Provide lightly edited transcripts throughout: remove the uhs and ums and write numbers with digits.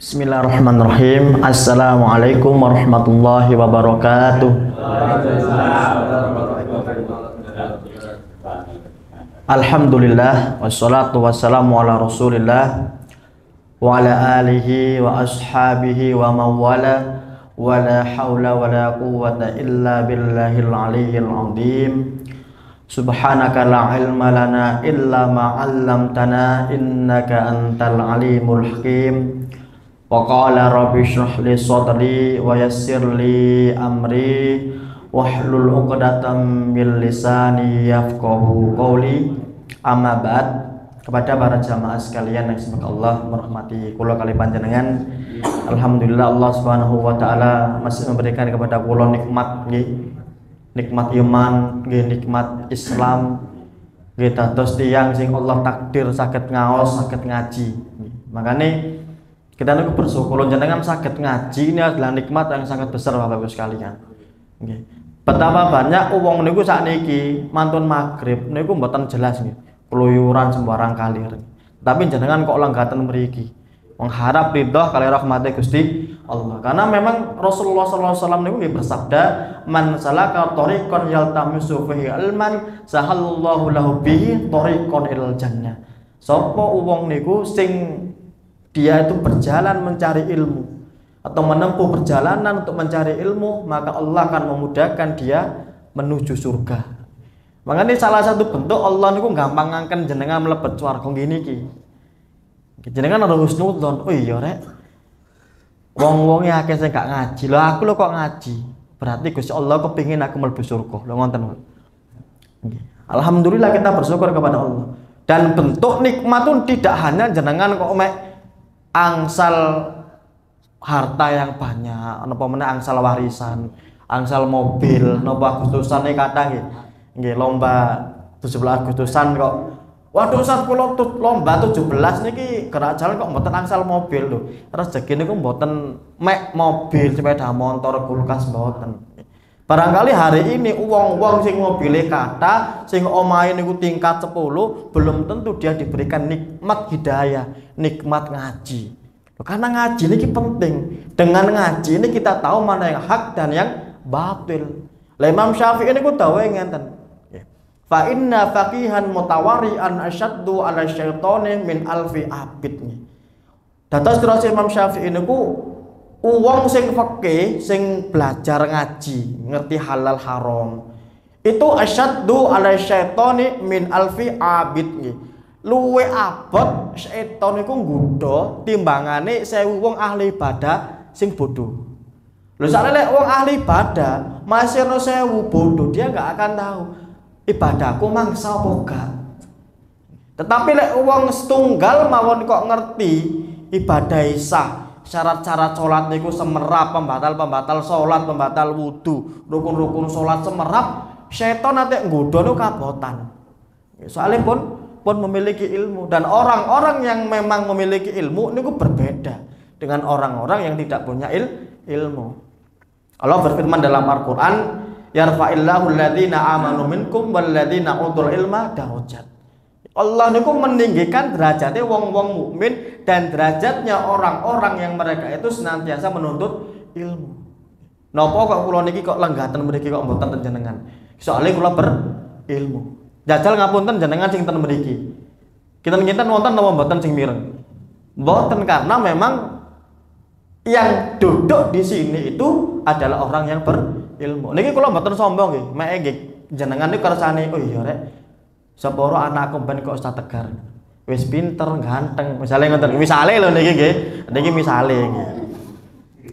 Bismillahirrahmanirrahim. Assalamualaikum warahmatullahi wabarakatuh. Alhamdulillah wassalatu wassalamu ala Rasulillah wa ala alihi wa ashabihi wa mawala wa la hawla wa la quwwata illa billahil aliyyil azim. Subhanaka la ilma lana illa ma 'allamtana innaka antal alimul hakim. Wa qala rabbi shrah li sadri wa yassir li amri wahlul 'uqdatam min lisani yafqahu qawli. Amma ba'd. Kepada para jamaah sekalian yang semoga Allah merahmati kula kali panjenengan, alhamdulillah Allah Subhanahu wa taala masih memberikan kepada kula nikmat nggih. Nikmat iman, nikmat Islam, kita terus tiang sing Allah takdir sakit ngaos, sakit ngaji. Makanya kita niku bersyukur jenengan sakit ngaji, ini adalah nikmat yang sangat besar Bapak Ibu sekalian. Betapa banyak wong niku sakniki mantun maghrib niku mboten jelas nggih, keluyuran sembarang kalir. Tapi jenengan kok lenggatan mriki mengharap ridha kali rahmati Gusti Allah. Karena memang Rasulullah SAW niku bersabda, "Man salaka thariqan yaltamisu fihi ilman, sahallallahu lahu bihi thariqan ilal jannah." Sapa wong niku sing dia itu berjalan mencari ilmu atau menempuh perjalanan untuk mencari ilmu, maka Allah akan memudahkan dia menuju surga. Makanya salah satu bentuk Allah niku gampang ngangken jenengan mlebet swarga ngene iki. Jenengan ada husnudzon, oh iya rek, wong-wonge akeh sing gak ngaji, lho aku lho kok ngaji, berarti Gusti Allah kepingin aku mlebu surga, lho ngoten. Alhamdulillah kita bersyukur kepada Allah. Dan bentuk nikmat itu tidak hanya jenengan kok mek angsal harta yang banyak, napa meneh angsal warisan, angsal mobil, napa Agustusan iki kadang nggih lomba 17 Agustusan kok. Waduh, saat kula lomba 17 niki gerak jalan kok mboten angsal mobil lho. Rezeki niku mboten mek mobil, sepeda motor, kulkas mboten. Barangkali hari ini wong-wong sing mobile kata, sing omahe niku tingkat 10, belum tentu dia diberikan nikmat hidayah, nikmat ngaji. Karena ngaji niki penting. Dengan ngaji ini kita tahu mana yang hak dan yang batil. Imam Syafi'i niku dawuhe ngenten. Fa inna faqihan mutawari'an asyaddu 'ala syaitani min alfi abid. Dados terus Imam Syafi'i niku wong sing faqih, sing belajar ngaji, ngerti halal haram. Itu asyaddu 'ala syaitani min alfi abid. Luwe abot setan iku nggodha timbangane 1000 wong ahli ibadah sing bodoh. Lho sakjane lek wong ahli ibadah masih ono 1000 bodoh, dia enggak akan tahu ibadahku mangsa apa gak. Tetapi lek wong setunggal mawon kok ngerti ibadah sah, syarat-syarat salat niku semerap, pembatal-pembatal salat, pembatal wudu, rukun-rukun salat semerap, setan nanti nggodha niku kabotan. Soalnya pun memiliki ilmu, dan orang-orang yang memang memiliki ilmu niku berbeda dengan orang-orang yang tidak punya ilmu. Allah berfirman dalam Al-Qur'an, yarfa'illahu alladhina amanu minkum walladzina utul ilma darajat. Allah niku meninggikan derajatnya wong-wong mukmin dan derajatnya orang-orang yang mereka itu senantiasa menuntut ilmu. Napa kok kula niki kok lenggaten mriki kok mboten jenengan? Soalnya kula berilmu. Jajal ngapunten jenengan sing ten mriki. Kita nginten wonten napa mboten sing mireng? Mboten, karena memang yang duduk di sini itu adalah orang yang berilmu. Niki kula mboten sombong nggih, mek nggih jenengan niku kersane, oh iya rek. Seporo anakku ben kok Ustaz Tegar. Wis pinter, ganteng. Misale ngoten. Misale lho niki nggih. Niki misale nggih.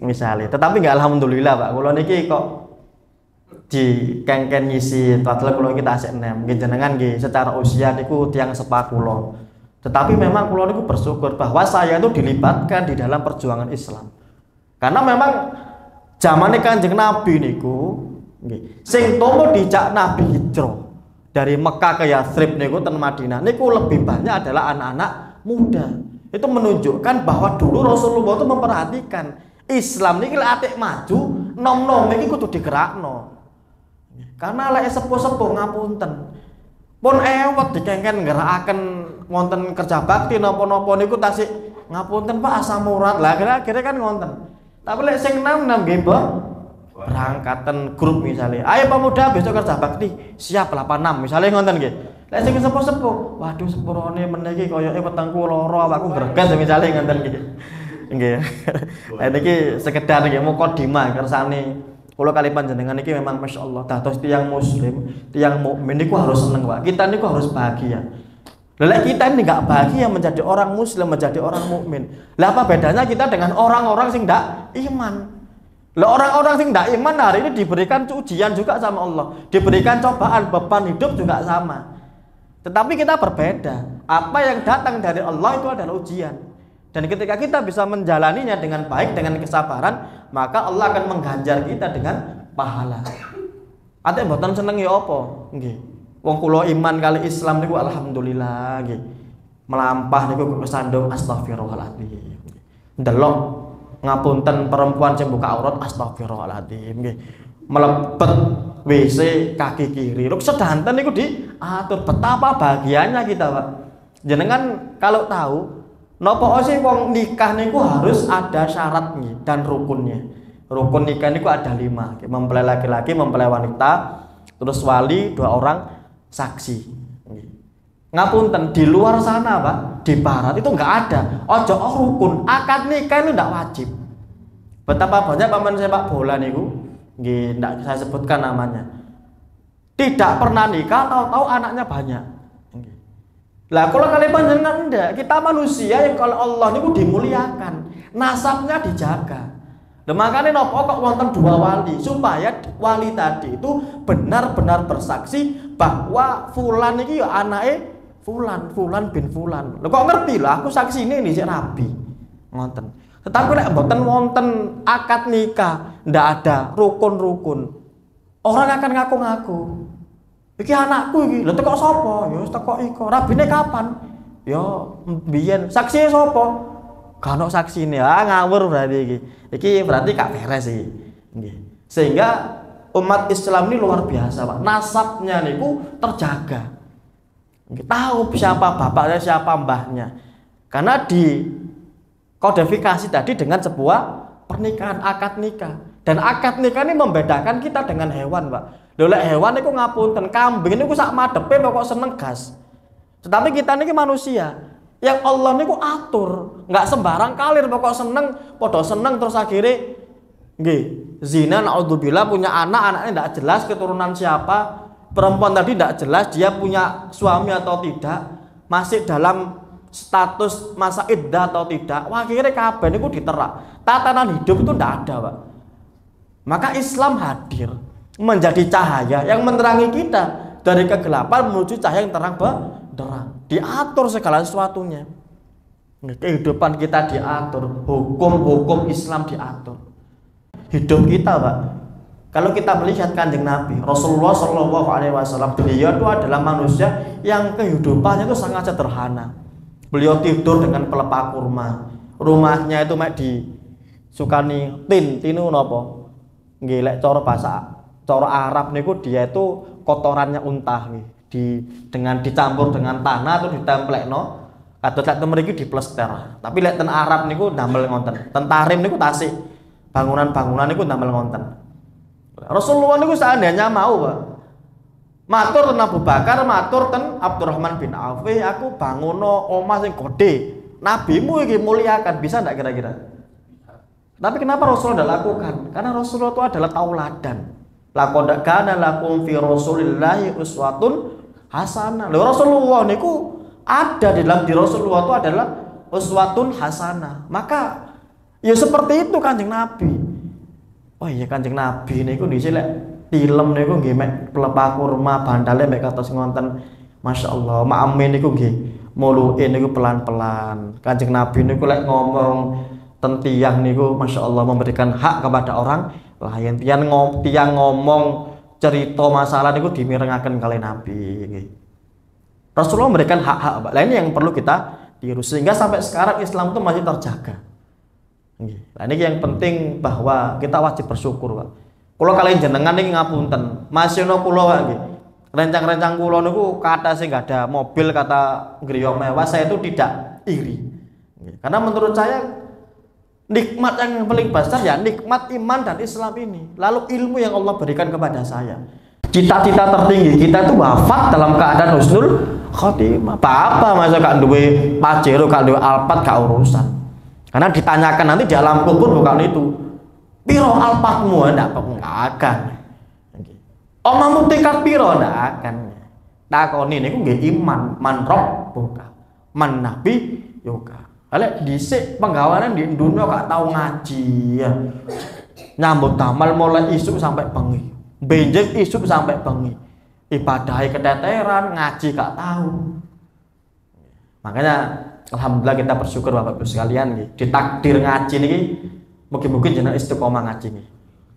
Misale. Tetapi enggak alhamdulillah, Pak. Kula niki kok di kengken ngisi padahal kula iki tasik enem. Nggih jenengan nggih secara usia niku tiyang sepa kula. Tetapi memang kula niku bersyukur bahwa saya itu dilibatkan di dalam perjuangan Islam. Karena memang zamane Kanjeng Nabi niku nggih sing tomo dijak Nabi hijrah dari Mekah ke Yathrib niku ten Madinah niku lebih banyak adalah anak-anak muda. Itu menunjukkan bahwa dulu Rasulullah itu memperhatikan Islam niki lek atik maju, nom-nom iki kudu digerakno. Karena lek sepuh-sepuh ngapunten. Pun ewet dikengken ngerakaken wonten kerja bakti napa-napa niku tasik ngapunten Pak asam urat. Lah kira-kira kan ngonten. Tapi lek sing enam nggih, Mbok, berangkatan grup misalnya. Ayo pemuda besok kerja bakti, siap 86 misalnya ngonten nggih. Lek sing sepuh-sepuh, waduh sepurone meniki koyoke wetengku lara awakku greges misalnya ngonten nggih. Nggih. Lah niki sekedar nggih mukadimah kersane kula kali panjenengan iki memang masyaallah dados tiyang muslim, tiyang mukmin niku harus seneng, Pak. Kita niku harus bahagia. Lah kita ini enggak bahagia menjadi orang muslim, menjadi orang mukmin. Lah apa bedanya kita dengan orang-orang sing ndak iman? Lah orang-orang sing ndak iman hari ini diberikan ujian juga sama Allah, diberikan cobaan, beban hidup juga sama. Tetapi kita berbeda. Apa yang datang dari Allah itu adalah ujian. Dan ketika kita bisa menjalaninya dengan baik, dengan kesabaran, maka Allah akan mengganjar kita dengan pahala. Ate mboten seneng ya apa? Nggih. Wong kula iman kali Islam niku alhamdulillah nggih. Melampah niku kesandung astagfirullahaladzim. Ndelok ngapunten perempuan sing buka aurat astagfirullahaladzim nggih. Melebet WC kaki kiri. Lho sedanten niku diatur. Betapa bahagianya kita, Pak. Jenengan kalau tahu napa sih wong nikah niku harus ada syaratnya dan rukunnya. Rukun nikah niku ada 5, mempelai laki-laki, mempelai wanita, terus wali 2 orang saksi. Ngapunten di luar sana, Pak, di barat itu enggak ada. Ojo rukun, akad nikah itu enggak wajib. Betapa banyak pemain sepak bola niku, nggih enggak saya sebutkan namanya. Tidak pernah nikah, tahu-tahu anaknya banyak. Lah kalau kalian panjenengan enggak, kita manusia yang kalau Allah niku dimuliakan, nasabnya dijaga. Lah makane napa kok wonten 2 wali supaya wali tadi itu benar-benar bersaksi bahwa fulan iki ya anake fulan bin fulan. Lho kok ngerti lah aku saksine ini sik rabi. Ngoten. Tetapi lek mboten wonten akad nikah, ndak ada rukun-rukun. Orang akan ngaku-ngaku. Iki anakku iki. Lha teko sapa? Ya wis teko iko. Rabine kapan? Ya mbiyen. Saksine sapa? Gak ono saksine. Ah ngawur berarti iki. Iki berarti gak beres iki. Nggih. Sehingga umat Islam ini luar biasa, Pak. Nasabnya niku terjaga. Nggih, tahu siapa bapaknya, siapa mbahnya. Karena di kodifikasi tadi dengan sebuah pernikahan akad nikah. Dan akad nikah ini membedakan kita dengan hewan, Pak. Lha hewan niku ngapunten, kambing niku sak madepe pokok seneng gas. Tetapi kita niki manusia, yang Allah niku atur, enggak sembarang kalir pokok seneng, padha seneng terus akhirnya nggih, zina naudzubillah punya anak, anaknya enggak jelas keturunan siapa. Perempuan tadi enggak jelas dia punya suami atau tidak, masih dalam status masa iddah atau tidak. Wah, akhirnya kabeh niku diterak. Tatanan hidup itu enggak ada, Pak. Maka Islam hadir menjadi cahaya yang menerangi kita dari kegelapan menuju cahaya yang terang benderang. Diatur segala sesuatunya. Kehidupan kita diatur, hukum-hukum Islam diatur. Hidup kita, Pak. Kalau kita melihat Kanjeng Nabi, Rasulullah Shallallahu Alaihi Wasallam, beliau itu adalah manusia yang kehidupannya itu sangat sederhana. Beliau tidur dengan pelepah kurma. Rumahnya itu mek di sukani tinu nopo. Nggih lek cara bahasa cara Arab niku dia itu kotorannya unta nih, dengan dicampur dengan tanah atau ditemplekno kados lek mriki diplester. Tapi lek ten Arab niku damel ngonten. Ten Tarim niku tasik bangunan-bangunan niku damel ngonten. Rasulullah niku seandainya mau, Pak. Matur ten Abu Bakar, matur ten Abdurrahman bin Auf, aku banguno omah sing gede. Nabimu iki muliakan, bisa ndak kira-kira? Tapi kenapa Rasulullah tidak lakukan? Karena Rasulullah itu adalah tauladan. Laqad kana lakum fi Rasulillahi uswatun hasanah. Lho Rasulullah niku ada di dalam diri Rasulullah itu adalah uswatun hasanah. Maka ya seperti itu Kanjeng Nabi. Oh iya Kanjeng Nabi niku dhisik lek tilem niku nggih mek pelepah kurma bandale mek kados ngonten. Masyaallah, ma'amin niku nggih muluke niku pelan-pelan. Kanjeng Nabi niku lek ngomong tentang niku Masya Allah memberikan hak kepada orang lain. Tiang ngomong cerita masalah niku dimirengaken kali Nabi. Rasulullah memberikan hak-hak, Pak. Lah ini yang perlu kita tiru sehingga sampai sekarang Islam itu masih terjaga. Nah, ini yang penting bahwa kita wajib bersyukur, Pak. Kalau kalian jenengan niki ngapunten, masyono kula Pak nggih. rencang-rencang kula niku kata sing nggak ada mobil, kata ngriyo mewah, saya itu tidak iri. Karena menurut saya nikmat yang paling besar ya nikmat iman dan Islam ini. Lalu ilmu yang Allah berikan kepada saya. Cita-cita tertinggi kita itu wafat dalam keadaan husnul khotimah. Apa masa gak duwe Pajero, gak duwe Alphard, gak urusan. Karena ditanyakan nanti di alam kubur bukan itu. Piro Alphardmu? Ndak akan. Omamu tingkat piro? Ndak akan. Takoni niku nggih iman, man rabbuka, man nabi yoga. Alek dhisik penggawanan di dunia gak tahu ngaji ya. Nyambut tamal mulai isuk sampai bengi. Benjek isuk sampai bengi. Ibadahi keteteran, ngaji gak tahu. Makanya alhamdulillah kita bersyukur Bapak Ibu sekalian nggih. Ditakdir ngaji niki mugi-mugi jenengan istiqomah ngaji nggih.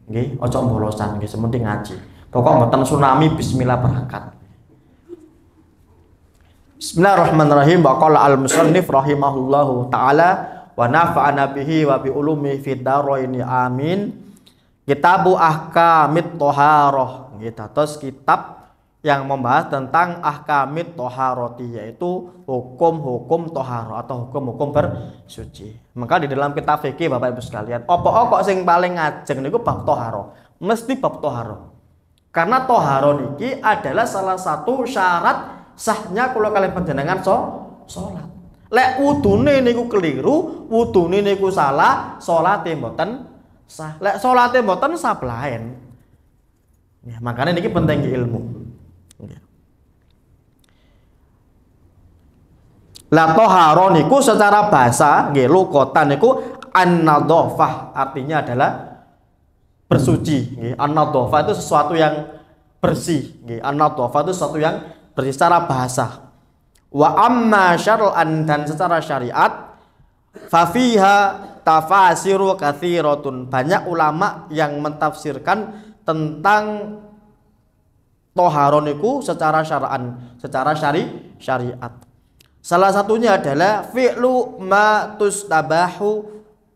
Nggih, aja mbolosan nggih, sementing ngaji. Pokok mboten tsunami bismillah berangkat. Bismillahirrahmanirrahim. Wa qala al-musannif rahimahullahu taala wa nafa'ana bihi wa bi ulumi fid dharain amin. Kitabu ahkamit toharoh, terus kitab yang membahas tentang ahkamit toharoti, yaitu hukum-hukum toharoh atau hukum-hukum bersuci. Maka di dalam kitab fikih Bapak Ibu sekalian, opo-opo sing paling ngajeng niku bab toharoh, mesti bab toharoh. Karena toharoh niki adalah salah satu syarat sahnya kalau kalian panjenengan sholat. Lek wudune niku keliru, wudune niku salah, salate mboten sah. Lek salate mboten sah blaen. Ya, makanya niki penting ilmu. Ya. La toharo niku secara bahasa nggih lugotan niku an-nadhafah, artinya adalah bersuci nggih. An-nadhafah itu sesuatu yang bersih nggih. An-nadhafah itu sesuatu yang bersih secara bahasa. Wa amma syar'an, dan secara syariat, fa fiha tafasiru katsiratun. Banyak ulama yang mentafsirkan tentang toharon niku secara syar'an, secara syariat. Salah satunya adalah fi'lu ma tustabahu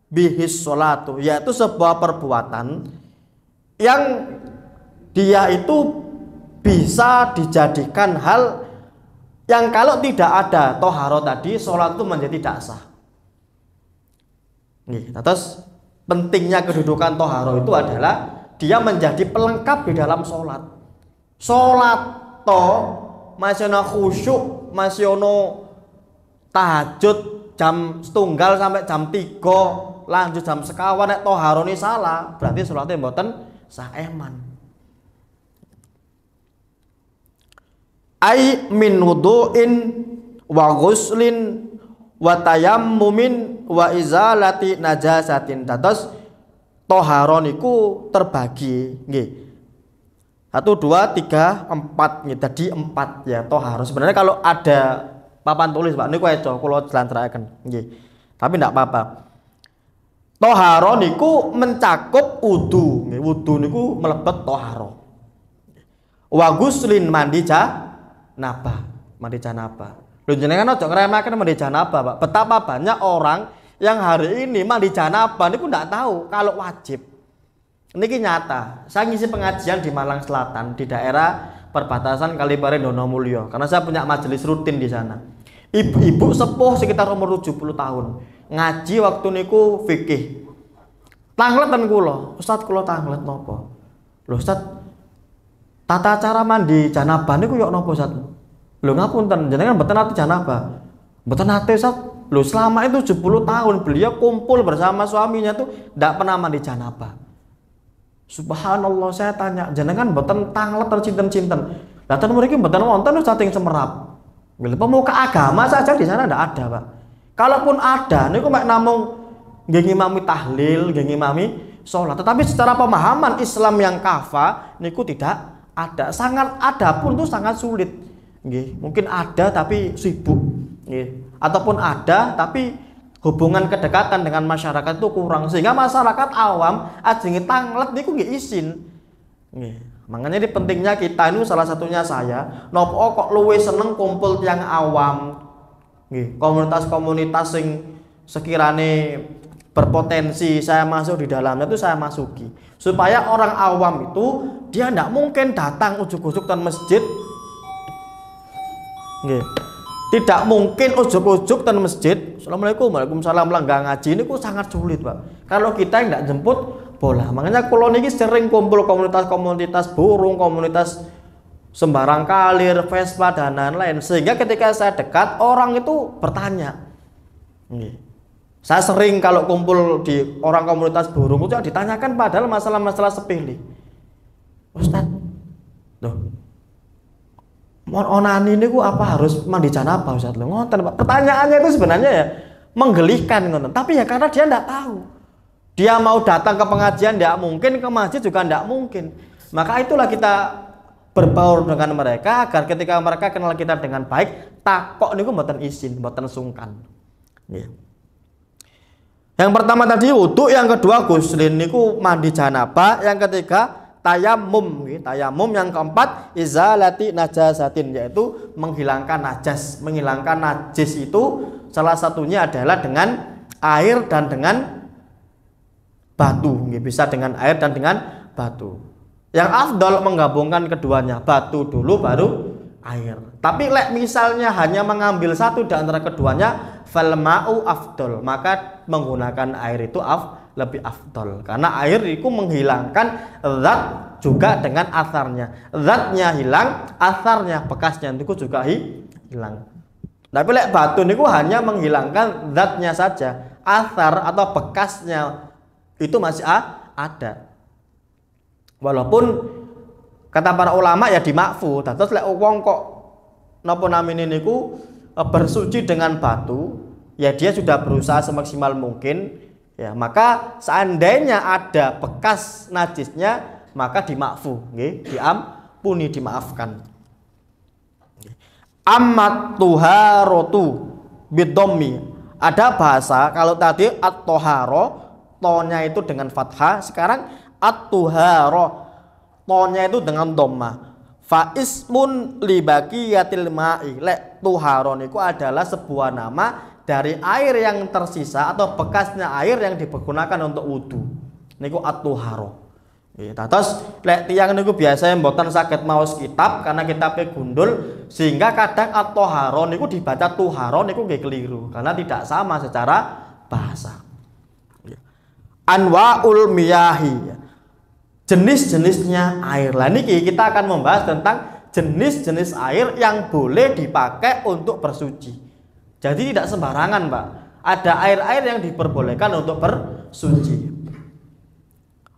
bihis sholatu, yaitu sebuah perbuatan yang dia itu bisa dijadikan hal yang kalau tidak ada toharo tadi, sholat itu menjadi tidak sah. Nih, terus pentingnya kedudukan toharo itu adalah dia menjadi pelengkap di dalam sholat. Sholat to masih ono khusyuk, masih ono tahajud jam setunggal sampai jam 3, lanjut jam sekawan, nek toharo ini salah, berarti sholatnya mboten sah eman. Ai min wudu'in wa ghuslin wa tayammumin wa izalati najasatin. Terus toharon niku terbagi nggih. 1 2 3 4 nggih. Tadi 4 ya toharon. Sebenarnya kalau ada papan tulis Pak niku eco kula jlantrakaken nggih. Tapi ndak apa-apa. Toharon niku mencakup wudu. Nggih, wudu niku mlebet toharon. Wa ghuslin mandi mandi janabah. Lho jenengan aja ngremehake mandi janabah, Pak. Betapa banyak orang yang hari ini mandi janabah niku ndak tahu kalau wajib. Niki nyata. Saya ngisi pengajian di Malang Selatan, di daerah perbatasan Kalibare Donomulyo. Karena saya punya majelis rutin di sana. Ibu-ibu sepuh sekitar umur 70 tahun. Ngaji waktu niku fikih. Tangletan kula, Ustaz kula tanglet napa? Lho Ustaz, tata cara mandi janabah niku yo napa Ustaz? Lho ngapunten, jenengan mboten nate janabah. Mboten nate Ustaz. Lho selama itu 70 tahun beliau kumpul bersama suaminya tuh ndak pernah mandi janabah. Subhanallah, saya tanya, jenengan mboten tanglet tercinten-cinten. Lah ten mriki mboten wonten Ustaz sing semerap. Pemuka agama saja di sana ndak ada, Pak. Kalaupun ada niku mek namung nggih ngimami tahlil, nggih ngimami sholat. Tetapi secara pemahaman Islam yang kafa niku tidak ada. Sangat ada pun itu sangat sulit. Nggih, mungkin ada tapi sibuk. Nggih. Ataupun ada tapi hubungan kedekatan dengan masyarakat itu kurang, sehingga masyarakat awam ajenge tanglet niku nggih izin. Nggih. Makanya ini pentingnya kita ini, salah satunya saya nopo kok luwe seneng kumpul tiang awam. Nggih, komunitas-komunitas sing sekirane berpotensi saya masuk di dalamnya itu saya masuki, supaya orang awam itu dia tidak mungkin datang ujuk-ujuk ke masjid Nggih. Tidak mungkin ujuk-ujuk ten masjid, Assalamualaikum, Waalaikumsalam lah nggak ngaji ini kok sangat sulit, Pak. Kalau kita yang nggak jemput bola. Makanya kalau niki sering kumpul komunitas-komunitas burung, komunitas sembarang kalir, Vespa dan lain-lain. Sehingga ketika saya dekat, orang itu bertanya. Nggih. Saya sering kalau kumpul di orang komunitas burung itu ditanyakan padahal masalah-masalah sepele. Ustadz, loh, onani ini apa harus mandi janabah Ustadz? Loh, ngoten Pak. Pertanyaannya itu sebenarnya ya menggelikan ngoten. Tapi ya karena dia tidak tahu. Dia mau datang ke pengajian tidak mungkin, ke masjid juga tidak mungkin. Maka itulah kita berbaur dengan mereka agar ketika mereka kenal kita dengan baik, takok niku mboten izin, mboten sungkan. Yeah. Yang pertama tadi wudu, yang kedua guslin niku mandi janabah, yang ketiga tayamum, tayamum, yang keempat izalati najasatin, yaitu menghilangkan najas. Menghilangkan najis itu salah satunya adalah dengan air dan dengan batu, bisa dengan air dan dengan batu. Yang afdol menggabungkan keduanya, batu dulu baru air. Tapi misalnya hanya mengambil satu di antara keduanya, fal ma'u afdol, maka menggunakan air itu lebih afdol, karena air itu menghilangkan zat juga dengan asarnya. Zatnya hilang, asarnya, bekasnya itu juga hilang. Tapi batu niku hanya menghilangkan zatnya saja, asar atau bekasnya itu masih ada. Walaupun kata para ulama ya dimakfu. Terus wong kok napa namine niku bersuci dengan batu, ya dia sudah berusaha semaksimal mungkin, ya maka seandainya ada bekas najisnya maka dimakfu, nggih, diampuni, dimaafkan. Ammat tuharatu bidhammi. Ada bahasa kalau tadi at-tahara, tonya itu dengan fathah, sekarang at-tuhara, tonya itu dengan dhamma. Fa ismun li baqiyatil ma'i. Tuhara niku adalah sebuah nama dari air yang tersisa atau bekasnya air yang digunakan untuk wudu. Niku at-tuhara. Terus tiang niku biasanya mboten saged maos kitab karena kitabnya gundul, sehingga kadang at-tahara niku dibaca tuhara niku nggih keliru karena tidak sama secara bahasa. Anwaul miyahi, jenis-jenisnya air. Lah niki kita akan membahas tentang jenis-jenis air yang boleh dipakai untuk bersuci. Jadi tidak sembarangan, Pak. Ada air-air yang diperbolehkan untuk bersuci.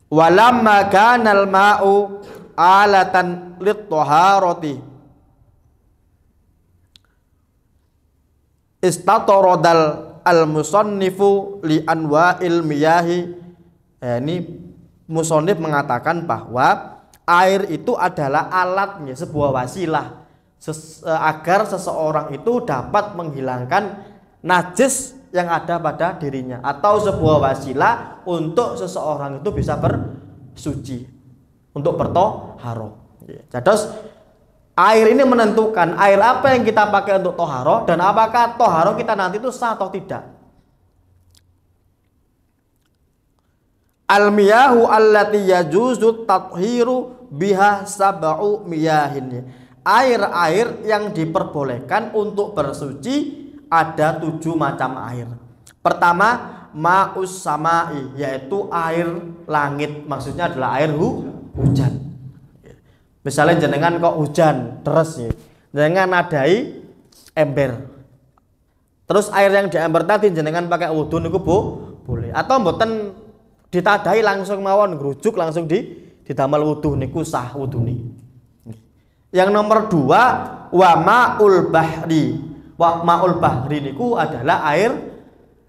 Walamma kanal ma'u alatan lit-taharati istataradal al-musannifu li anwa'il miyahi. Ini musannif mengatakan bahwa air itu adalah alatnya, sebuah wasilah agar seseorang itu dapat menghilangkan najis yang ada pada dirinya, atau sebuah wasilah untuk seseorang itu bisa bersuci, untuk bertoharo. Jadi air ini menentukan air apa yang kita pakai untuk toharo dan apakah toharo kita nanti itu sah atau tidak. Al-miyahu allati yajuzu tathiru biha sab'u miyahin. Air-air yang diperbolehkan untuk bersuci ada 7 macam air. Pertama, ma'us sama'i, yaitu air langit, maksudnya adalah air hujan. Misalnya jenengan kok hujan deres ya, jenengan nadai ember. Terus air yang di ember tadi jenengan pakai wudu niku boleh, atau mboten ditadai langsung mawon ngrujuk langsung didamel wudu niku sah wudune. Yang nomor 2, wa ma'ul bahri. Wa ma'ul bahri niku adalah air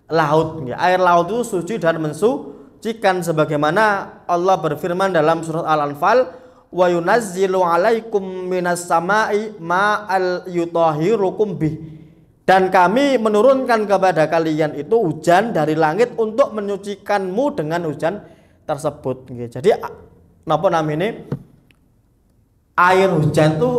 laut. Air laut itu suci dan mensucikan, sebagaimana Allah berfirman dalam surat Al-Anfal, wa yunazzilu 'alaikum minas sama'i ma'al yutahhirukum bih. Dan kami menurunkan kepada kalian itu hujan dari langit untuk menyucikanmu dengan hujan tersebut. Jadi napa namanya? Air hujan itu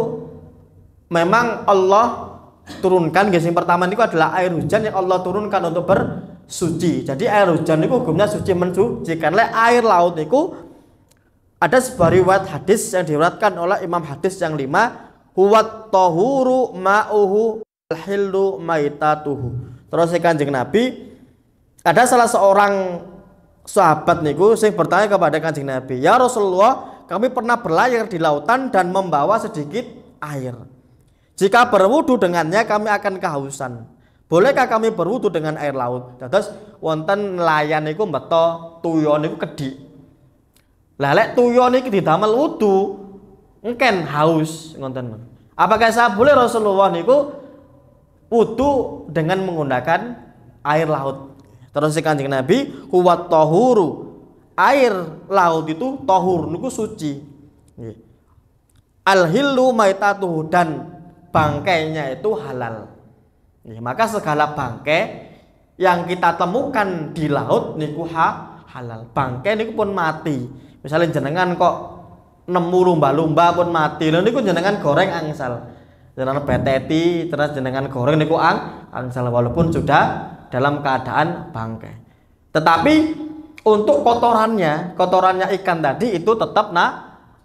memang Allah turunkan. Yang pertama itu adalah air hujan yang Allah turunkan untuk bersuci. Jadi air hujan itu hukumnya suci mensucikan. Air laut itu ada sebuah riwayat hadis yang diriwayatkan oleh Imam hadis yang 5, huwat tahuru ma'uhu al-hillu maitatuhu. Terus Kanjeng Nabi, ada salah seorang sahabat niku sing bertanya kepada Kanjeng Nabi, "Ya Rasulullah, kami pernah berlayar di lautan dan membawa sedikit air. Jika berwudu dengannya kami akan kehausan. Bolehkah kami berwudu dengan air laut?" Terus wonten nelayan niku mbeta tuyo niku kedik. Lah lek tuyo niki didamel wudu, engken haus ngoten. Apakah saya boleh Rasulullah niku wudu dengan menggunakan air laut? Terus Kanjeng Nabi, huwat tahuru, air laut itu tahur niku suci. Al-hillu maitatuhu, dan bangkainya itu halal. Maka segala bangkai yang kita temukan di laut niku halal. Bangkai niku pun mati. Misalnya jenengan kok nemu lumba-lumba pun mati, lha niku jenengan goreng angsal. Jenengan beteti terus jenengan goreng niku angsal walaupun sudah dalam keadaan bangkai. Tetapi untuk kotorannya ikan tadi itu tetap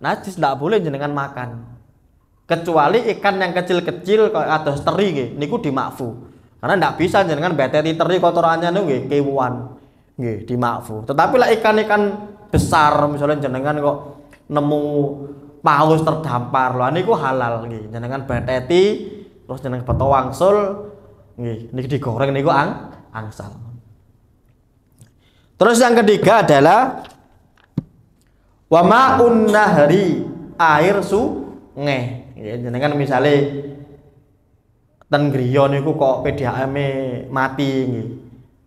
najis, tidak boleh jenengan makan. Kecuali ikan yang kecil-kecil kayak ados teri nggih niku dimakfu. Karena tidak bisa jenengan beteti teri kotorannya niku nggih kewan. Nggih dimakfu. Tetapi lah ikan-ikan besar misalnya jenengan kok nemu paus terdampar lho niku halal nggih. Jenengan beteti terus jenengan beto wangsul nggih niki digoreng niku angsal. Terus yang ketiga adalah wa ma'un nahri, air sungai. Ya, jenengan misalnya ten griya niku kok PDAM-e mati nggih.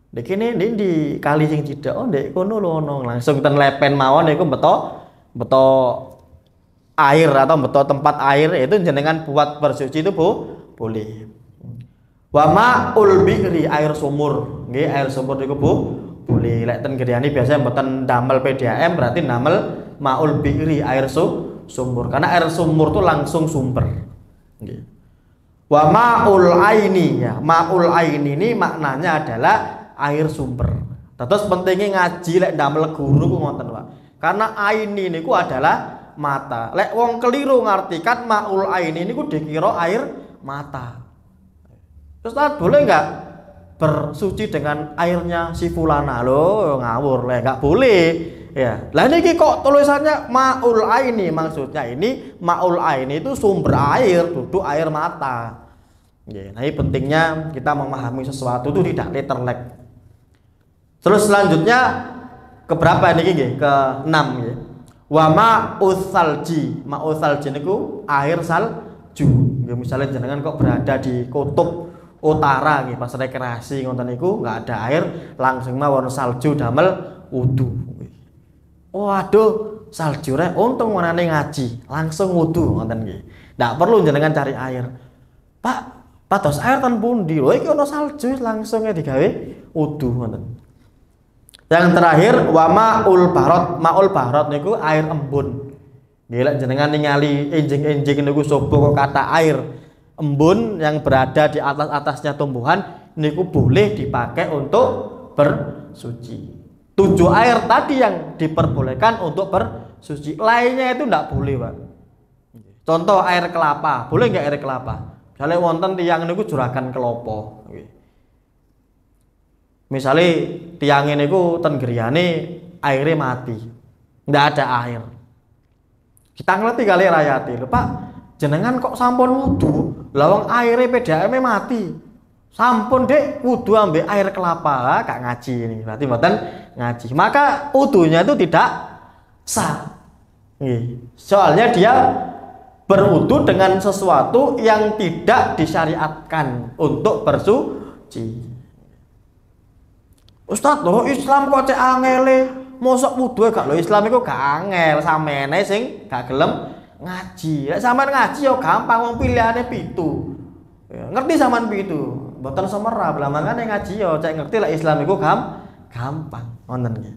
Nek kene ndi kali sing cedhak ndek kono lho ono. Langsung ten lepen mawon niku beto air atau beto tempat air itu jenengan buat bersuci itu boleh. Wa ma'ul bi'ri, air sumur. Nggih, air sumur niku boleh. Lek ten griyane biasanya mboten damel PDAM berarti damel ma'ul bi'ri, air sumur. Karena air sumur itu langsung sumber. Nggih. Wa ma'ul aini, ya. Ma'ul aini ini maknanya adalah air sumber. Terus pentingnya ngaji lek damel guru ku ngoten, Pak. Karena aini niku adalah mata. Lek wong keliru ngartikan ma'ul aini niku dikira air mata. Terus boleh enggak bersuci dengan airnya si fulana? Loh, ngawur lek enggak boleh. Ya. Lah niki kok tulisannya ma'ul aini, maksudnya ini ma'ul aini itu sumber air, duduk air mata. Ya, nah ini pentingnya kita memahami sesuatu itu tidak letterlek. Terus selanjutnya keberapa niki nggih? Ke-6 ya. Wa ma'us salji. Ma'us salji niku air salju. Nggih misalnya jenengan kok berada di kutub utara nggih pas rekreasi ngoten niku enggak ada air, langsung mawon salju damel wudu. Waduh, salju rek untung menane ngaji, langsung wudu ngoten nggih. Ndak perlu jenengan cari air. Pak, pados air ten pundi? Lho iki ana salju langsung digawe wudu ngoten. Yang terakhir wa ma'ul bahrot. Ma'ul bahrot niku air embun. Nggih lek jenengan ningali enjing-enjing niku sobo kok kata air embun yang berada di atas-atasnya tumbuhan niku boleh dipakai untuk bersuci. 7 air tadi yang diperbolehkan untuk bersuci, lainnya itu tidak boleh, Pak. Contoh air kelapa, boleh nggak air kelapa? Misalnya wonten tiang niku juragan kelopo. Misalnya tiang niku ten griyane airnya mati, nggak ada air. Kita ngerti kali rakyati, Pak, jenengan kok sampun wudu, lawang airnya PDAM mati. Sampun dek wudu ambek air kelapa, gak ngaji ini. Berarti mboten ngaji. Maka wudunya itu tidak sah. Soalnya dia berwudu dengan sesuatu yang tidak disyariatkan untuk bersuci. Ustaz, lho Islam kok cek angele, mosok wudu gak lho Islam iku gak angel, samene sing gak gelem ngaji. Lek sampean ngaji yo gampang, wong pilihane 7. Ya, ngerti sampean 7. Mboten semera, blamangane ngaji yo cek ngerti lek Islam iku gampang. Wonten nggih.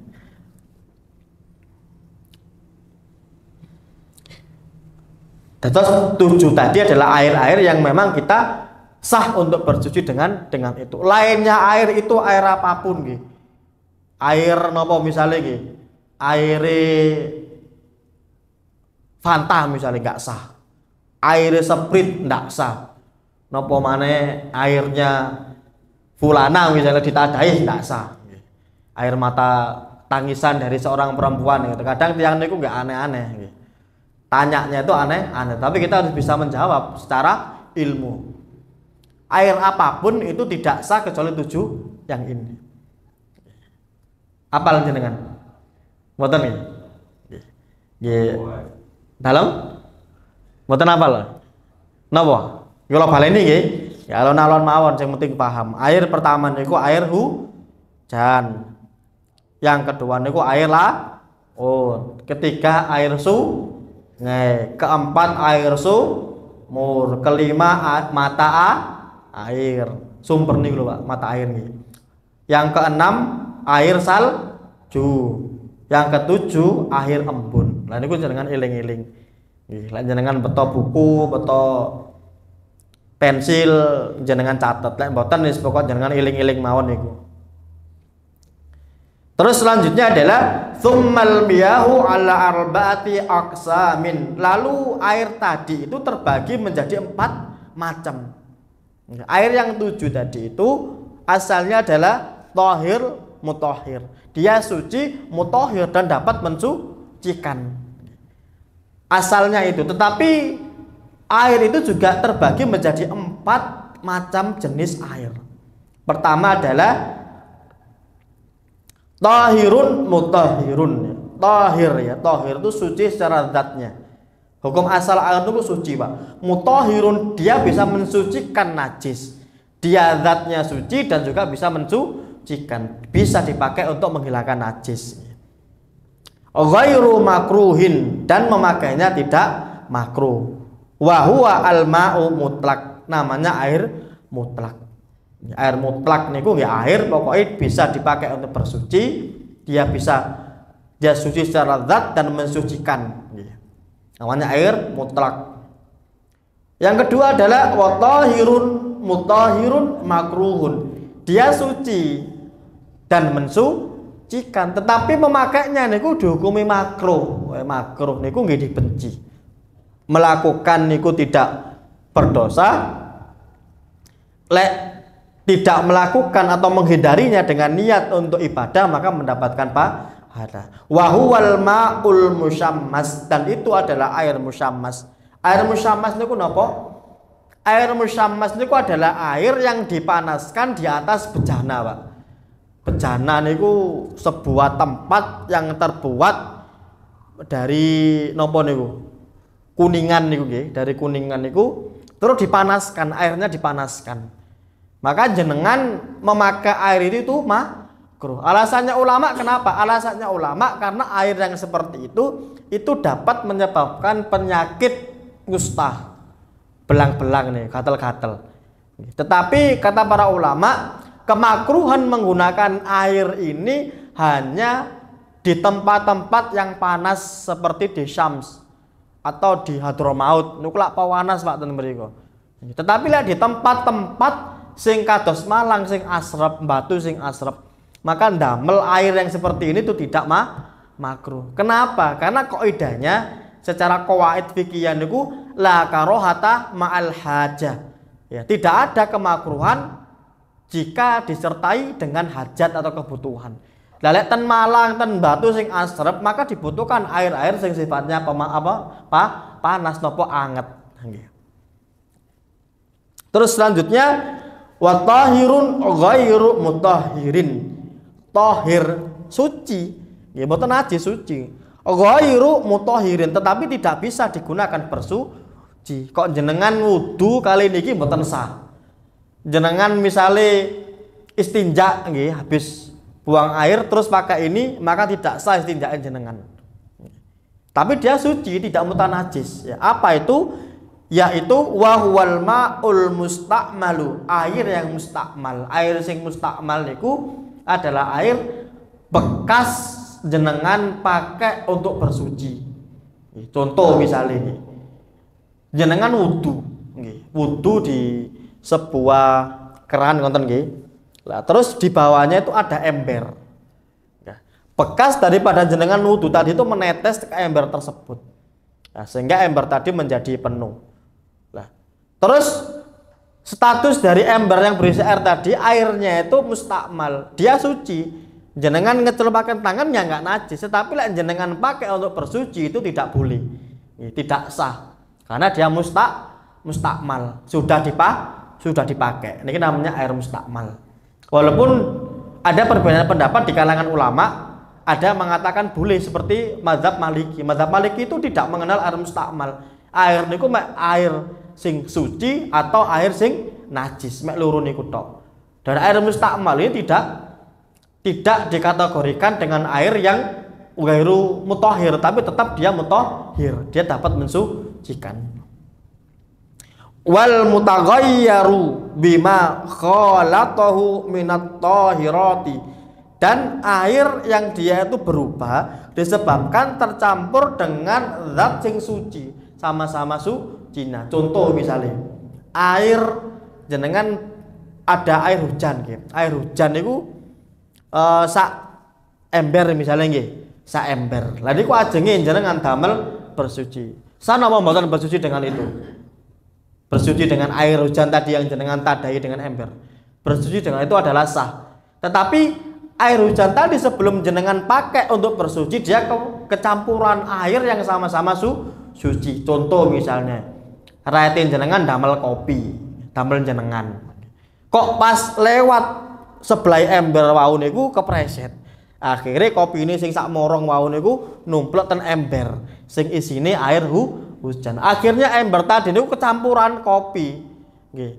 Terus 7 tadi adalah air-air yang memang kita sah untuk bersuci dengan itu. Lainnya air itu air apapun nggih. Air napa misalnya nggih? Air Fanta misalnya enggak sah. air seprit ndak sah. Napa maneh airnya fulana misalnya ditadai ndak sah. Air mata tangisan dari seorang perempuan gitu. Kadang tiang niku nggak aneh-aneh gitu. Tanyanya itu aneh-aneh, tapi kita harus bisa menjawab secara ilmu. Air apapun itu tidak sah kecuali 7 yang ini. Apal jenengan? Mboten nggih. Nggih. Dalam? Mboten apal. Napa? Kula baleni nggih. Ya alon-alon mawon sing penting paham. Air pertama niku air hujan. Yang kedua niku air laut. Ketiga air sungai. Keempat air sumur. Kelima mata air. Sumber niku lho Pak, mata air nggih. Yang keenam air salju. Yang ketujuh air embun. Lah niku jenengan eling-eling. Nggih, lan jenengan beto buku, beto pensil jenengan catet. Lek mboten wis pokok jenengan eling-eling mawon niku. Terus selanjutnya adalah tsummal miyahu ala arba'ati aqsamin. Lalu air tadi itu terbagi menjadi 4 macam. Air yang 7 tadi itu asalnya adalah thahir mutahhir. Dia suci, mutahhir dan dapat mensucikan. Asalnya itu, tetapi air itu juga terbagi menjadi 4 macam jenis air. Pertama adalah tahirun mutahhirun. Tahir ya, tahir itu suci secara zatnya. Hukum asal air itu suci Pak. Mutahhirun dia bisa mensucikan najis. Dia zatnya suci dan juga bisa mensucikan. Bisa dipakai untuk menghilangkan najis. Ghairu makruhin dan memakainya tidak makruh. Wa huwa al-ma'u mutlak. Namanya air mutlak. Air mutlak niku nggih air pokoknya bisa dipakai untuk bersuci. Dia suci secara zat dan mensucikan. Namanya air mutlak. Yang kedua adalah watahirun mutahirun makruhun. Dia suci dan mensucikan, tetapi memakainya niku dihukumi makruh. Makruh niku nggih dibenci. Melakukan niku tidak berdosa. Lek tidak melakukan atau menghindarinya dengan niat untuk ibadah maka mendapatkan pahala. Wa huwal ma'ul musyammas, dan itu adalah air musyammas. Air musyammas niku napa? Air musyammas niku adalah air yang dipanaskan di atas bejana, Pak. Bejana niku sebuah tempat yang terbuat dari napa niku? Kuningan niku nggih, dari kuningan niku terus dipanaskan, airnya dipanaskan. Maka jenengan memakai air itu makruh. Alasannya ulama kenapa? Alasannya ulama karena air yang seperti itu dapat menyebabkan penyakit kusta, belang-belang nih, gatal-gatal. Tetapi kata para ulama, kemakruhan menggunakan air ini hanya di tempat-tempat yang panas seperti di Syams atau di Hadramaut. Niku lak pawanas Pak ten mriku. Tetapi lihat di tempat-tempat sing kados malang, sing asrep, batu sing asrep, maka ndamel air yang seperti ini itu tidak makruh. Kenapa? Karena kaidahnya secara qawaid fikih niku la karohata ma'al hajah. Ya, tidak ada kemakruhan jika disertai dengan hajat atau kebutuhan. Lek ten malang, ten batu sing asrep, maka dibutuhkan air-air sing sifatnya panas nopo anget. Terus selanjutnya wa tahirun ghairu mutahhirin. Tahir suci, ya mboten najis suci. Ghairu mutahhirin, tetapi tidak bisa digunakan bersuci. Kok jenengan wudu kali niki mboten sah. Jenengan misale istinja nggih, habis buang air terus pakai ini, maka tidak sah istinjain jenengan. Tapi dia suci, tidak mutanajis. Ya, apa itu? Yaitu wahwal ma'ul mustakmalu, air yang mustakmal. Air sing mustakmal niku adalah air bekas jenengan pakai untuk bersuci. Contoh misalnya ini, jenengan wudu di sebuah keran ngonten nggih. Lah terus di bawahnya itu ada ember. Bekas daripada jenengan wudu tadi itu menetes ke ember tersebut. Nah, sehingga ember tadi menjadi penuh. Terus status dari ember yang berisi air tadi, airnya itu mustakmal, dia suci. Jenengan ngecelupkan tangan ya nggak najis, tetapi lah jenengan pakai untuk bersuci itu tidak boleh, tidak sah, karena dia mustakmal, sudah dipakai. Ini namanya air mustakmal. Walaupun ada perbedaan pendapat di kalangan ulama, ada mengatakan boleh seperti mazhab Maliki. Mazhab Maliki itu tidak mengenal air mustakmal. Air niku air sing suci atau air sing najis, mek loro niku tok. Dan air mustakmal ini tidak dikategorikan dengan air yang ghairu mutahhir, tapi tetap dia mutahhir, dia dapat mensucikan. Wal mutaghayyaru bima khalatahu minat tahirati, dan air yang dia itu berubah disebabkan tercampur dengan zat sing suci, sama-sama suci. Nah, contoh misalnya air jenengan ada air hujan gitu. Air hujan itu sak ember misalnya nggih, sak ember. Lah niku ajenge jenengan damel bersuci. Sanapa mboten bersuci dengan itu? Bersuci dengan air hujan tadi yang jenengan tadai dengan ember. Bersuci dengan itu adalah sah. Tetapi air hujan tadi sebelum jenengan pakai untuk bersuci, dia kecampuran air yang sama-sama suci. Contoh misalnya, rayatin jenengan damel kopi, damel jenengan. Kok pas lewat sebelah ember wau niku kepreset. Akhirnya kopi ini sing sak morong wau niku numplek ten ember sing isine air hujan. Akhirnya ember tadi niku kecampuran kopi. Nggih.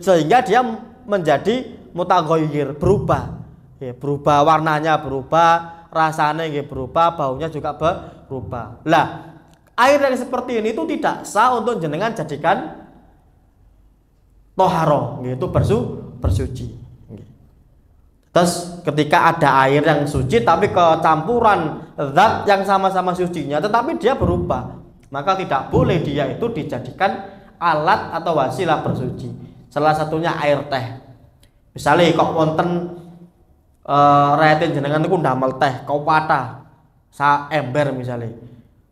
Sehingga dia menjadi mutaghayyir, berubah. Nggih, berubah warnanya, berubah rasanya nggih, berubah baunya juga berubah. Lah, air yang seperti ini itu tidak sah untuk jenengan jadikan toharo, itu bersuci. Terus ketika ada air yang suci tapi kecampuran zat yang sama-sama sucinya, tetapi dia berubah, maka tidak boleh dia itu dijadikan alat atau wasilah bersuci. Salah satunya air teh. Misalnya kok wonten rayatin jenengan niku ndamel teh kopata sa ember misalnya.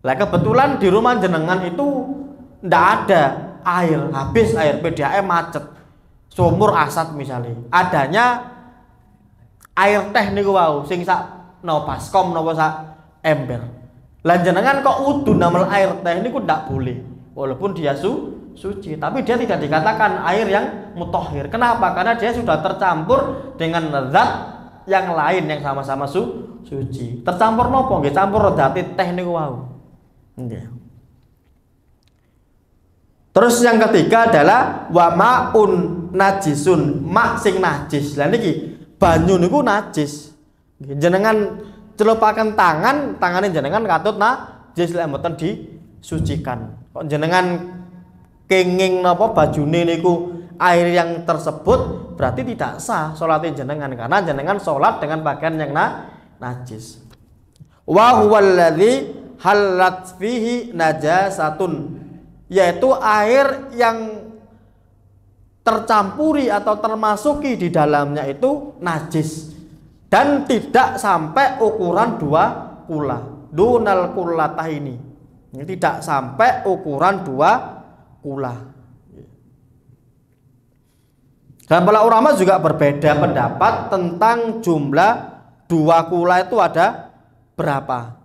Lah kebetulan di rumah jenengan itu ndak ada air, habis air, PDAM macet, sumur asat misalnya, adanya air teh niku wau sing sak no baskom napa sak ember. Lah jenengan kok udu namel air teh niku ndak boleh, walaupun dia suci, tapi dia tidak dikatakan air yang mutahhir. Kenapa? Karena dia sudah tercampur dengan zat yang lain yang sama-sama suci. Tercampur nopo? Nggih, campur zat teh niku wau. Nggih. Terus yang ketiga adalah wa ma'un najisun, mak sing najis. Lah niki banyu niku najis. Jenengan celupaken tangane jenengan katut najis lek mboten disucikan. Kok jenengan kenging napa bajune niku air yang tersebut, berarti tidak sah salatnya jenengan karena jenengan salat dengan pakaian yang najis. Wa huwal ladzi halat fihi najasatun, yaitu air yang tercampuri atau termasuki di dalamnya itu najis dan tidak sampai ukuran 2 kula. Dunal kullatah ini tidak sampai ukuran 2 kula. Dan para ulama juga berbeda pendapat tentang jumlah 2 kula itu ada berapa.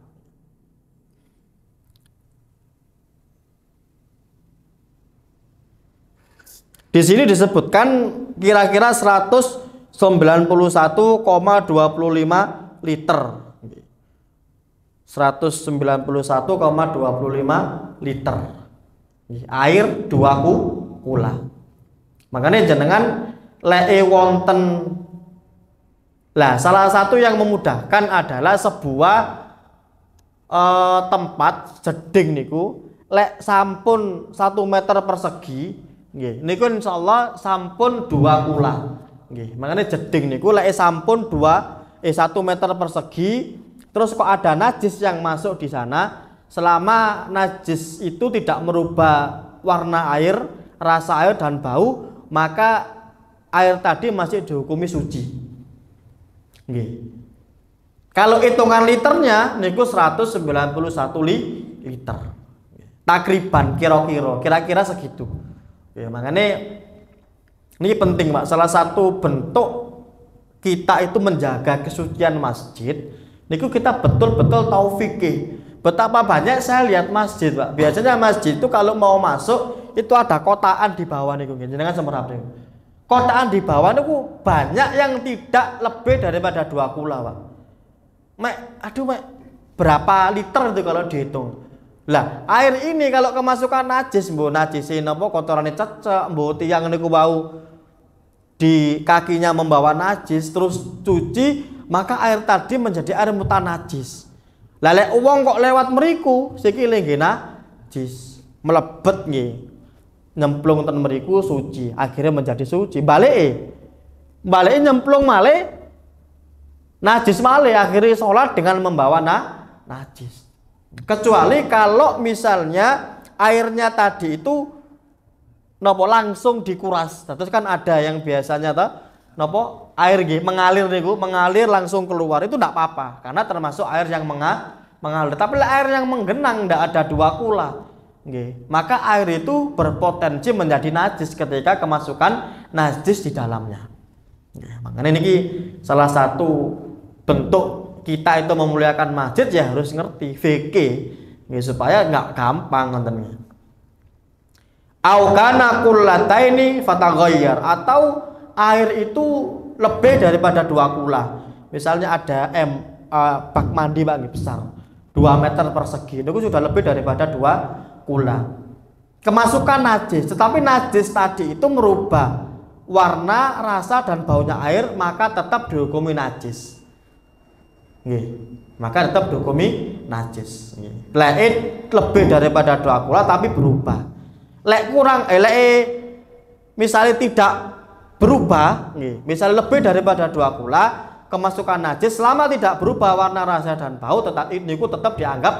Di sini disebutkan kira-kira 191,25 liter. 191,25 liter. Air 2 kula. Makanya jenengan lee wonten. Lah, salah satu yang memudahkan adalah sebuah tempat jeding niku lek sampun 1 meter persegi. Nggih, niku insyaallah sampun 2 kula. Nggih, makanya jeding niku lek sampun 1 meter persegi, terus kok ada najis yang masuk di sana, selama najis itu tidak merubah warna air, rasa air dan bau, maka air tadi masih dihukumi suci. Nggih. Kalau hitungan liternya niku 191 liter. Takriban kira-kira segitu. Ya, makanya ini penting Pak. Salah satu bentuk kita itu menjaga kesucian masjid, niku kita betul-betul tahu fikih. Betapa banyak saya lihat masjid Pak. Biasanya masjid itu kalau mau masuk itu ada kotaan di bawah niku, jenengan semerap niku. Kotaan di bawah niku banyak yang tidak lebih daripada 2 kula Pak. Berapa liter itu kalau dihitung. Lah, air ini kalau kemasukan najis, mbok najisin apa kotorane cecek, mbok tiyang niku bau di kakinya membawa najis terus cuci, maka air tadi menjadi air mutanajis. Lah lek wong kok lewat mriku sikile nggih najis, mlebet nggih. Nyemplung ten mriku suci, akhirnya menjadi suci. Balike nyemplung malih najis malih, akhirnya sholat dengan membawa najis. Kecuali kalau misalnya airnya tadi itu nopo langsung dikuras. Terus kan ada yang biasanya nopo air mengalir niku, mengalir langsung keluar, itu tidak apa-apa karena termasuk air yang mengalir. Tapi air yang menggenang tidak ada 2 kula. Maka air itu berpotensi menjadi najis ketika kemasukan najis di dalamnya. Makanya ini salah satu bentuk kita itu memuliakan masjid ya harus ngerti fikih supaya nggak gampang ngontennya. Au kana kullataini fataghayyar, atau air itu lebih daripada 2 kula. Misalnya ada bak mandi Pak besar 2 meter persegi, itu sudah lebih daripada 2 kula. Kemasukan najis, tetapi najis tadi itu merubah warna, rasa dan baunya air, maka tetap dihukumi najis. Maka tetap dihukumi najis. Lek lebih daripada 2 kula tapi berubah. Lek kurang misalnya tidak berubah, misalnya lebih daripada 2 kula, kemasukan najis selama tidak berubah warna, rasa dan bau, tetap dianggap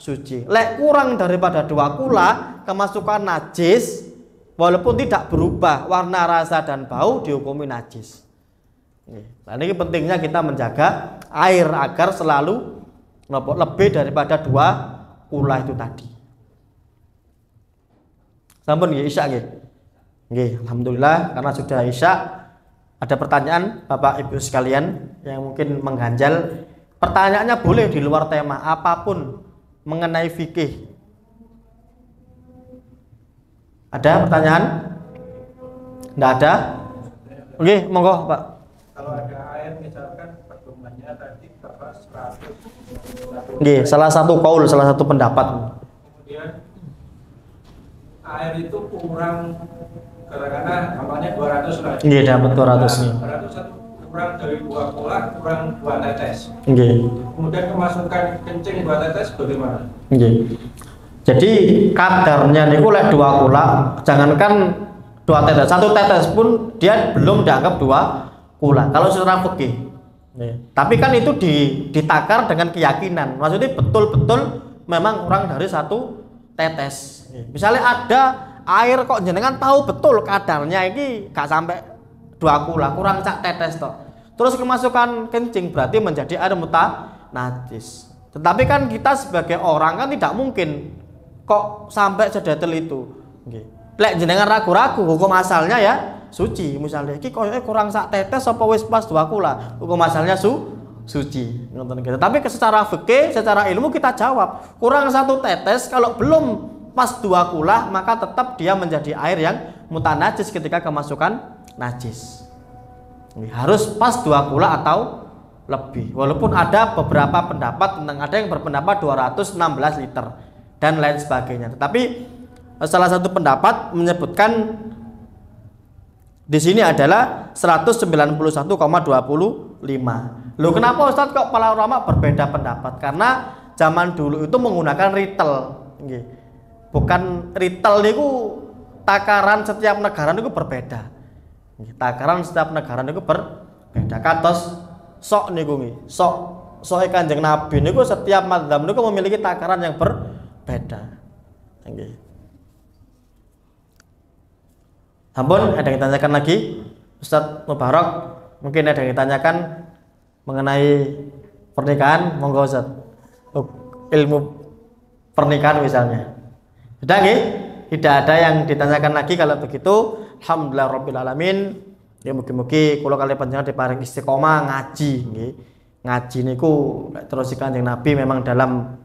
suci. Lek kurang daripada 2 kula, kemasukan najis walaupun tidak berubah warna, rasa dan bau, dihukumi najis. Nah, ini pentingnya kita menjaga air agar selalu lebih daripada 2 kula itu tadi. Sampun nggih isya nggih. Nggih, alhamdulillah karena sudah isya. Ada pertanyaan Bapak Ibu sekalian yang mungkin mengganjal. Pertanyaannya boleh di luar tema apapun mengenai fikih. Ada pertanyaan? Enggak ada? Oke, monggo Pak. Kalau ada air misalkan pedomannya tadi Bapak 100. Nggih, salah satu kaul, salah satu pendapat. Kemudian air itu kurang karena gampangnya 200 lah. Nggih, dapat 200 nih. 200 kurang dari 2 kula, kurang 2 tetes. Nggih. Kemudian kemasukan kencing 2 tetes bagaimana? Nggih. Jadi kadarnya niku lek 2 kula, jangankan 2 tetes, 1 tetes pun dia belum dianggap 2 kula kalau secara fikih. Tapi kan itu ditakar dengan keyakinan. Maksudnya betul-betul memang kurang dari 1 tetes. Misalnya ada air kok jenengan tahu betul kadarnya ini gak sampai 2 kula, kurang sak tetes toh. Terus kemasukan kencing berarti menjadi air mutanajis. Tetapi kan kita sebagai orang kan tidak mungkin kok sampai sedetail itu. Lek jenengan ragu-ragu hukum asalnya ya suci. Misalnya iki koyoke kurang sak tetes apa wis pas 2 kula, hukum asalnya suci. Ngoten gitu. Tapi secara fikih, secara ilmu kita jawab, kurang 1 tetes kalau belum pas 2 kula maka tetap dia menjadi air yang mutanajis ketika kemasukan najis. Harus pas 2 kula atau lebih. Walaupun ada beberapa pendapat tentang, ada yang berpendapat 216 liter dan lain sebagainya. Tetapi salah satu pendapat menyebutkan di sini adalah 191,25. Loh, kenapa Ustadz kok para ulama berbeda pendapat? Karena zaman dulu itu menggunakan ritel. Bukan ritel niku takaran setiap negara niku berbeda. Takaran setiap negara niku berbeda. Kados sok niku nggih. Sok Kanjeng Nabi niku setiap madzhab niku memiliki takaran yang berbeda. Nggih. Ampun, ada yang ditanyakan lagi? Ustadz Mubarak, mungkin ada yang ditanyakan mengenai pernikahan, monggo Ustadz. Ilmu pernikahan misalnya. Sudah nggih? Tidak ada yang ditanyakan lagi kalau begitu. Alhamdulillah rabbil alamin. Ya mugi-mugi kula kali panjenengan diparing istiqomah ngaji nggih. Ngaji niku terus Kanjeng Nabi memang dalam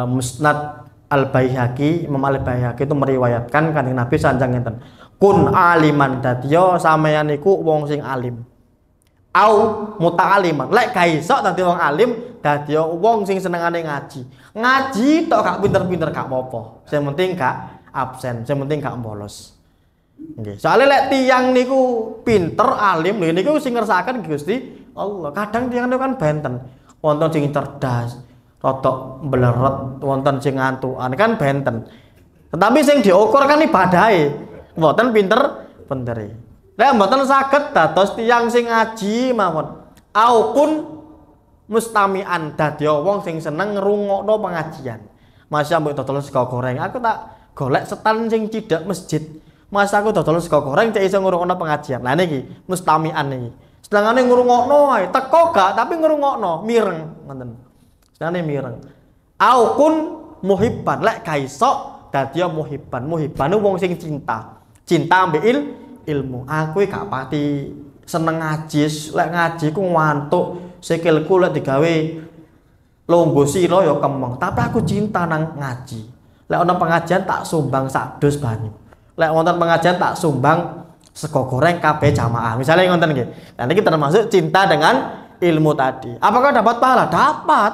Musnad Al-Baihaqi, Imam Al-Baihaqi itu meriwayatkan Kanjeng Nabi sanjang ngenten. Kun aliman dadiya sampeyan niku wong sing alim. Au muta'aliman. Lek ga iso dadi wong alim, dadiya wong sing senengane ngaji. Ngaji tok gak pinter-pinter gak apa-apa. Sing penting gak absen, sing penting gak bolos. Nggih. Soale lek tiyang niku pinter alim lho niku sing ngersakaken Gusti Allah. Kadang tiyang niku kan benten. Wonten sing cerdas, rada mbleret, wonten sing ngantukan kan benten. Tetapi sing diukur kan ibadahe. Mboten pinter-pintere. Lek mboten saged dados tiyang sing ngaji mawon. Aupun mustami'an dadi wong sing seneng ngrungokno pengajian. Masa mbok dodol sego goreng, aku tak golek setan sing cidhak masjid. Masa aku dodol sego goreng cek iso ngrungokno pengajian. Lah niki mustami'an niki. Sedangane ngrungokno ae, teko gak tapi ngrungokno, mireng ngoten. Sedangane mireng. Aupun muhibban, lek ga iso dadi muhibban. Muhibban wong sing cinta. Cinta ambek ilmu. Aku gak pati seneng ngaji, lek ngaji ku ngantuk, sikilku lek digawe longgo sira ya kemeng. Tapi aku cinta nang ngaji. Lek ana pengajian tak sumbang sak dus banyu. Lek wonten pengajian tak sumbang sego goreng kabeh jamaah. Misalnya ngoten nggih. Nah niki termasuk cinta dengan ilmu tadi. Apakah dapat pahala? Dapat.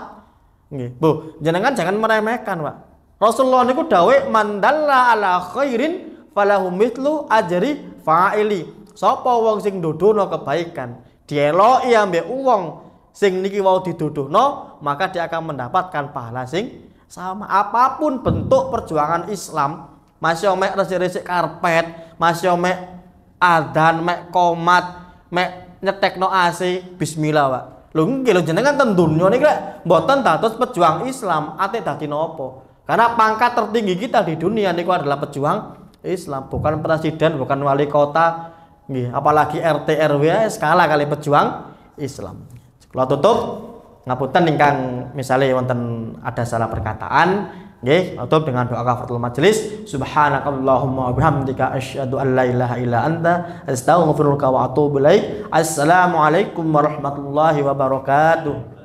Nggih. Bu, jenengan jangan meremehkan, Pak. Rasulullah niku dawuh mandalla ala khairin falahu mithlu ajri fa'ili. Sapa wong sing nduduhno kebaikan, dieloki ambek wong sing niki wau diduduhno, maka dia akan mendapatkan pahala sing sama. Apapun bentuk perjuangan Islam, masih mek resik-resik karpet, masih mek adzan, mek qomat, mek nyetekno AC, bismillah, Pak. Lho nggih lho jenengan ten donya niki lek mboten dados pejuang Islam, ate dadi napa? Karena pangkat tertinggi kita di dunia niku adalah pejuang Islam, bukan presiden, bukan wali kota, nggih, apalagi RT RW skala kali pejuang Islam. Kalau tutup ngapunten ingkang misalnya wonten ada salah perkataan, nggih, tutup dengan doa kafaratul majelis. Subhanakallahumma wa bihamdika asyhadu an la ilaha illa anta astaghfiruka wa atubu ilaik. Assalamualaikum warahmatullahi wabarakatuh.